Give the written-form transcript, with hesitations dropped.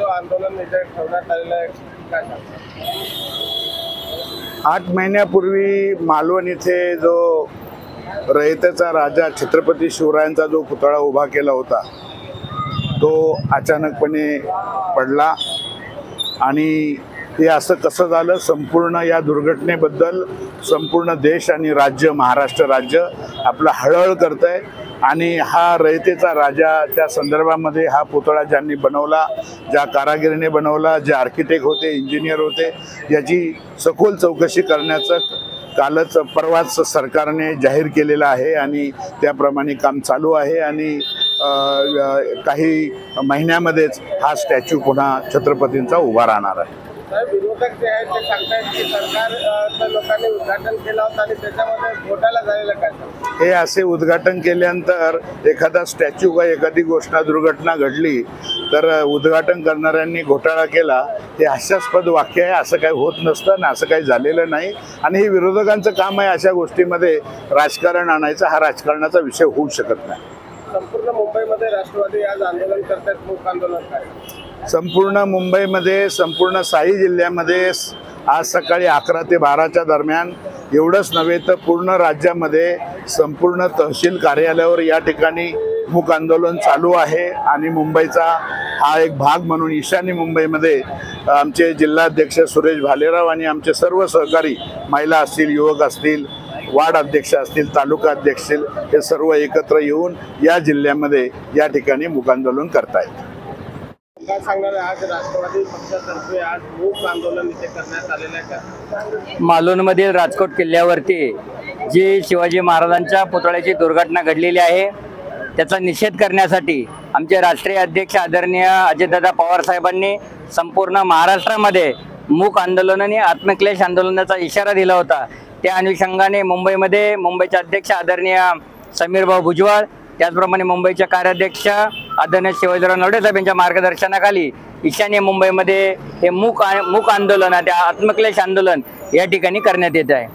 आंदोलन इथे ठेवण्यात आलेलं आहे, काय सांगता? 8 महिन्यापूर्वी मालवण इथे जो रयतेचा राजा छत्रपती शिवरायांचा जो पुतळा उभा केला होता तो अचानकपणे पडला आणि हे असं कसं झालं, संपूर्ण या दुर्घटनेबद्दल संपूर्ण देश आणि राज्य, महाराष्ट्र राज्य आपलं हळहळ करतंय. आणि हा रयतेचा राजाच्या संदर्भामध्ये हा पुतळा ज्यांनी बनवला, ज्या कारागिरीने बनवला, जे आर्किटेक्ट होते, इंजिनियर होते, याची सखोल चौकशी करण्याचं कालच परवाच सरकारने जाहीर केलेलं आहे आणि त्याप्रमाणे काम चालू आहे. आणि काही महिन्यामध्येच हा स्टॅच्यू पुन्हा छत्रपतींचा उभा राहणार आहे. विरोधक जे आहेत ते सांगतायत की सरकार लोकांनी उद्घाटन केलं होतं आणि त्याच्यामध्ये घोटाळा झालेला काय? हे असे उद्घाटन केल्यानंतर एखादा स्टॅच्यू का एखादी दुर्घटना घडली तर उद्घाटन करणाऱ्यांनी घोटाळा केला, हे हास्यास्पद वाक्य आहे. असं काही होत नसतं ना, असं काही झालेलं नाही. आणि हे विरोधकांचं काम आहे अशा गोष्टीमध्ये राजकारण आणायचं. हा राजकारणाचा विषय होऊ शकत नाही. संपूर्ण मुंबईमध्ये राष्ट्रवादी आज आंदोलन करतात, मूक आंदोलन काय? संपूर्ण मुंबईमध्ये, संपूर्ण 6 जिल्ह्यामध्ये आज सकाळी 11 ते 12च्या दरम्यान, एवढंच नव्हे तर पूर्ण राज्यामध्ये संपूर्ण तहसील कार्यालयावर या ठिकाणी मूक आंदोलन चालू आहे. आणि मुंबईचा हा एक भाग म्हणून ईशान्य मुंबईमध्ये आमचे जिल्हाध्यक्ष सुरेश भालेराव आणि आमचे सर्व सहकारी, महिला असतील, युवक असतील, वार्ड अध्यक्ष असतील, तालुका अध्यक्ष असतील, हे सर्व एकत्र येऊन या जिल्ह्यामध्ये या ठिकाणी मूक आंदोलन करतायत. काय सांगणार आज राष्ट्रवादी पक्षातर्फे आज मूक आंदोलन इथे करण्यात आलेलं आहे का? मालवणमधील राजकोट किल्ल्यावरती जी शिवाजी महाराजांच्या पुतळ्याची दुर्घटना घडलेली आहे त्याचा निषेध करण्यासाठी आमचे राष्ट्रीय अध्यक्ष आदरणीय अजितदादा पवार साहेबांनी संपूर्ण महाराष्ट्रामध्ये मूक आंदोलन आणि आत्मक्लेश आंदोलनाचा इशारा दिला होता. त्या अनुषंगाने मुंबईमध्ये मुंबईचे अध्यक्ष आदरणीय समीरभाऊ भुजबळ, त्याचप्रमाणे मुंबईचे कार्याध्यक्ष आदरणीय शिवाजीराव नवडे साहेब यांच्या मार्गदर्शनाखाली ईशान्य मुंबईमध्ये हे मूक आंदोलन, आत्मक्लेश आंदोलन या ठिकाणी करण्यात येत आहे.